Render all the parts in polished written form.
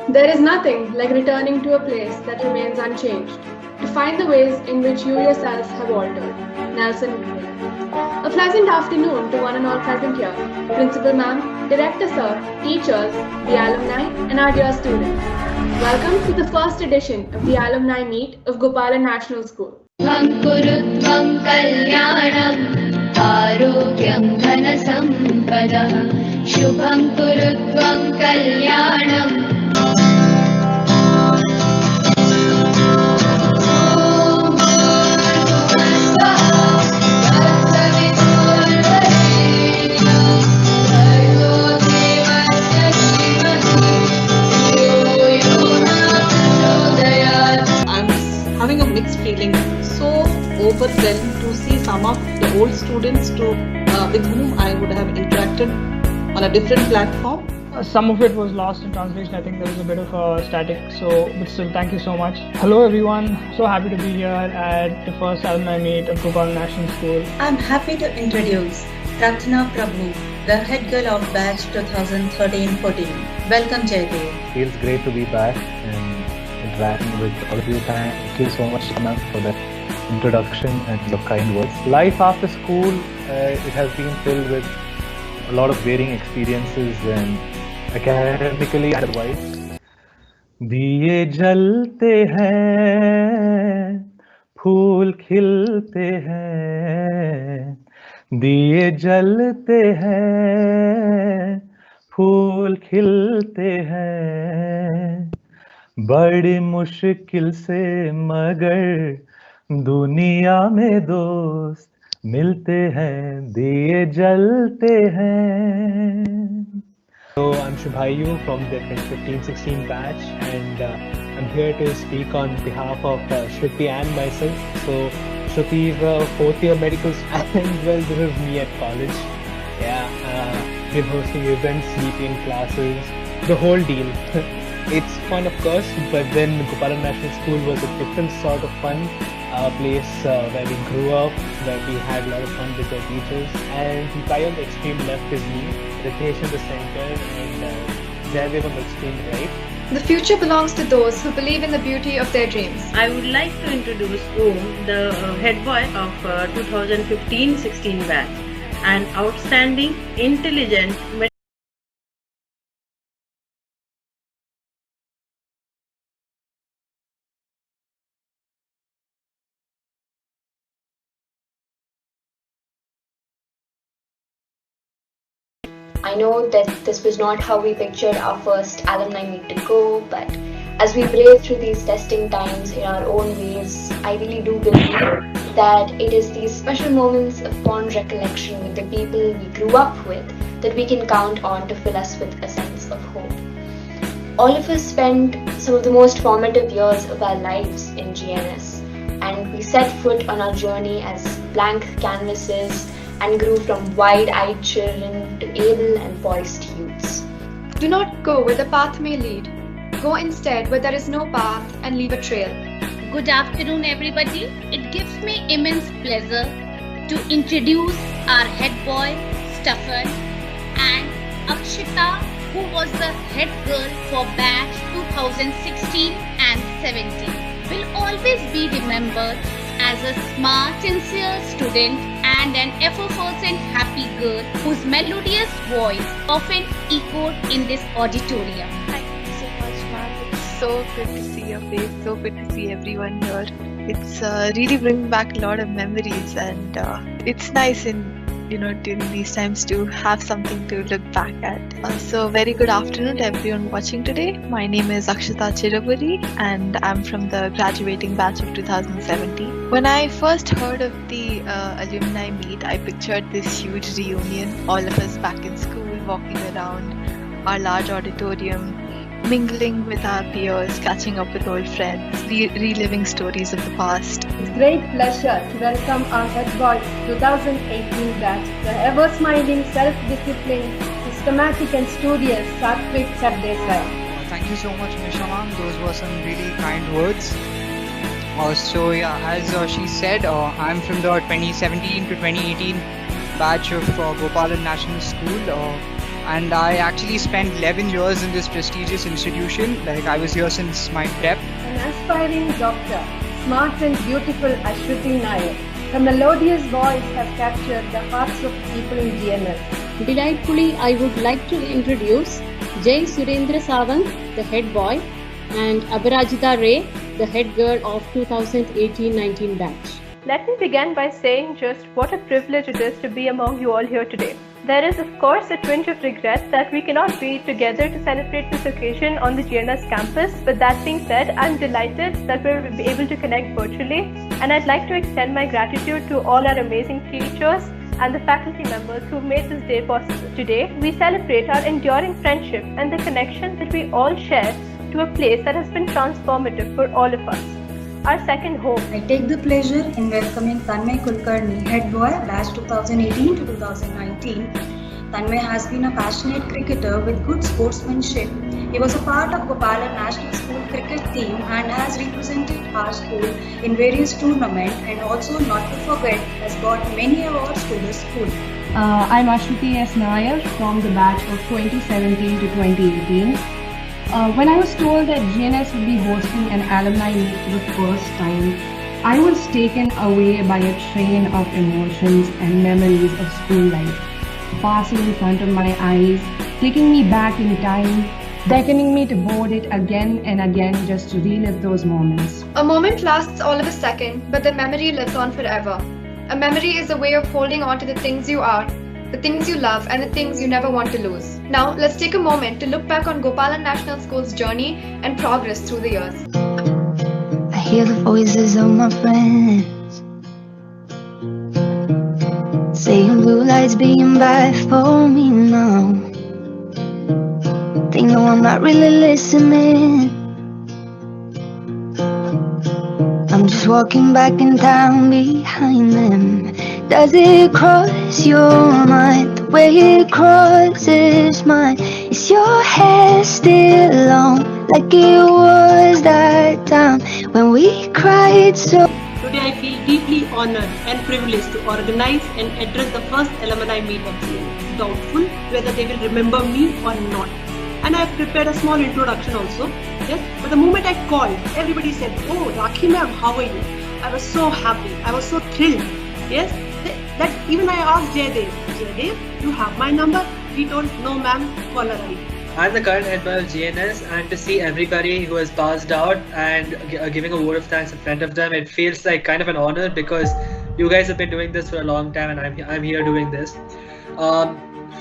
There is nothing like returning to a place that remains unchanged, to find the ways in which you yourself have altered. Nelson Mandela. A pleasant afternoon to one and all present here. Principal ma'am, director sir, teachers, the alumni, and our dear students. Welcome to the first edition of the alumni meet of Gopala National School. Kurutvam kalyanam arogyam dhanasampadah shubham kurutvam kalyanam. Having a mixed feeling, so overwhelmed to see some of the old students with whom I would have interacted on a different platform. Some of it was lost in translation. I think there was a bit of a static, but still thank you so much. Hello everyone, so happy to be here at the first alumni meet of Gopala National School. I'm happy to introduce Ratna Prabhu, the head girl of batch 2013-14. Welcome Jaydev. Feels great to be back and interacting with all of you. Thank you so much, Anna, for that introduction and your kind words. Life after school, it has been filled with a lot of varying experiences and academically and otherwise. दिए जलते हैं, फूल खिलते हैं, दिए जलते हैं, फूल खिलते हैं, बड़ी मुश्किल से मगर दुनिया में दोस्त मिलते हैं, दिए जलते हैं. So I'm Shubhayu from the 15-16 batch, and I'm here to speak on behalf of Shruti and myself. So Shruti is a fourth year medical student. Well, this is me at college. Yeah, been hosting events, sleeping classes, the whole deal. It's fun, of course, but then Gopala National School was a different sort of fun. A place where we grew up, where we had a lot of fun with our teachers. And Kai on the extreme left is me, Ritesh in the center, and Jaydev on the extreme right. The future belongs to those who believe in the beauty of their dreams. I would like to introduce Om, the head boy of 2015-16 batch, an outstanding, intelligent, I know that this was not how we pictured our first alumni meet to go, but as we brave through these testing times in our own ways, I really do believe that it is these special moments of fond recollection with the people we grew up with that we can count on to fill us with a sense of hope. All of us spent some of the most formative years of our lives in GNS, and we set foot on our journey as blank canvases and grew from wide-eyed children to able and poised youths. Do not go where the path may lead. Go instead where there is no path and leave a trail. Good afternoon, everybody. It gives me immense pleasure to introduce our head boy, Stefan, and Akshita, who was the head girl for batch 2016 and 17. Will always be remembered as a smart, sincere student and an effervescent happy girl whose melodious voice often echoed in this auditorium. Thank you so much, ma'am. It's so good to see your face, so good to see everyone here. It's really bringing back a lot of memories, and it's nice during these times to have something to look back at. So very good afternoon to everyone watching today. My name is Akshita Chiraburi and I'm from the graduating batch of 2017. When I first heard of the alumni meet, I pictured this huge reunion, all of us back in school, walking around our large auditorium, mingling with our peers, catching up with old friends, reliving stories of the past. It's a great pleasure to welcome our head boy 2018 batch, the ever-smiling, self-disciplined, systematic and studious Satvik Sardesai. Thank you so much, Misha ma'am. Those were some really kind words. So yeah, as she said, I'm from the 2017 to 2018 batch of Gopalan National School, and I actually spent 11 years in this prestigious institution. Like I was here since my prep. An aspiring doctor, smart and beautiful Ashruti Nair, her melodious voice has captured the hearts of people in GNS. Delightfully, I would like to introduce Jay Surendra Sawant, the head boy, and Abhirajita Ray, the head girl of 2018-19 batch. Let me begin by saying just what a privilege it is to be among you all here today. There is of course a twinge of regret that we cannot be together to celebrate this occasion on the GNS campus, but that being said, I'm delighted that we're able to connect virtually, and I'd like to extend my gratitude to all our amazing teachers and the faculty members who made this day possible. Today, we celebrate our enduring friendship and the connection that we all share to a place that has been transformative for all of us, our second home. I take the pleasure in welcoming Tanmay Kulkarni, head boy, batch 2018 to 2019. Tanmay has been a passionate cricketer with good sportsmanship. He was a part of Gopalan National School cricket team and has represented our school in various tournaments, and also not to forget has got many awards to the school. I'm Ashruti S. Nair from the batch of 2017 to 2018. When I was told that GNS would be hosting an alumni meet for the first time, I was taken away by a train of emotions and memories of school life, passing in front of my eyes, taking me back in time, beckoning me to board it again and again just to relive those moments. A moment lasts all of a second, but the memory lives on forever. A memory is a way of holding on to the things you are, the things you love, and the things you never want to lose. Now, let's take a moment to look back on Gopalan National School's journey and progress through the years. I hear the voices of my friends saying blue lights being bad for me now. They know I'm not really listening. I'm just walking back in town behind them. Does it cross your mind the way it crosses mine? Is your hair still on like it was that time when we cried so? Today I feel deeply honored and privileged to organize and address the first alumni meet at GNS. Doubtful whether they will remember me or not. And I have prepared a small introduction also. Yes, but the moment I called, everybody said, "Oh, Rakhi ma'am, how are you?" I was so happy. I was so thrilled. Yes, that even I asked Jaydev, you have my number? He told, "No ma'am, call her ID." I'm the current head boy of GNS, and to see everybody who has passed out and giving a word of thanks in front of them, it feels like kind of an honor because you guys have been doing this for a long time, and I'm here doing this.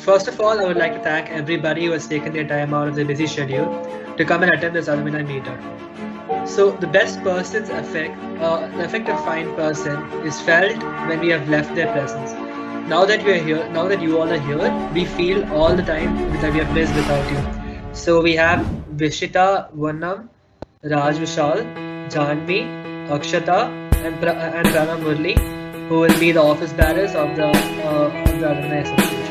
First of all, I would like to thank everybody who has taken their time out of their busy schedule to come and attend this alumni meetup. So the best person's effect, the effect of fine person is felt when we have left their presence. Now that we are here, now that you all are here, we feel all the time that we have missed without you. So we have Vishita Vannam, Raj Vishal, Janvi, Akshata, and Pranav Murli, who will be the office bearers of the alumni association.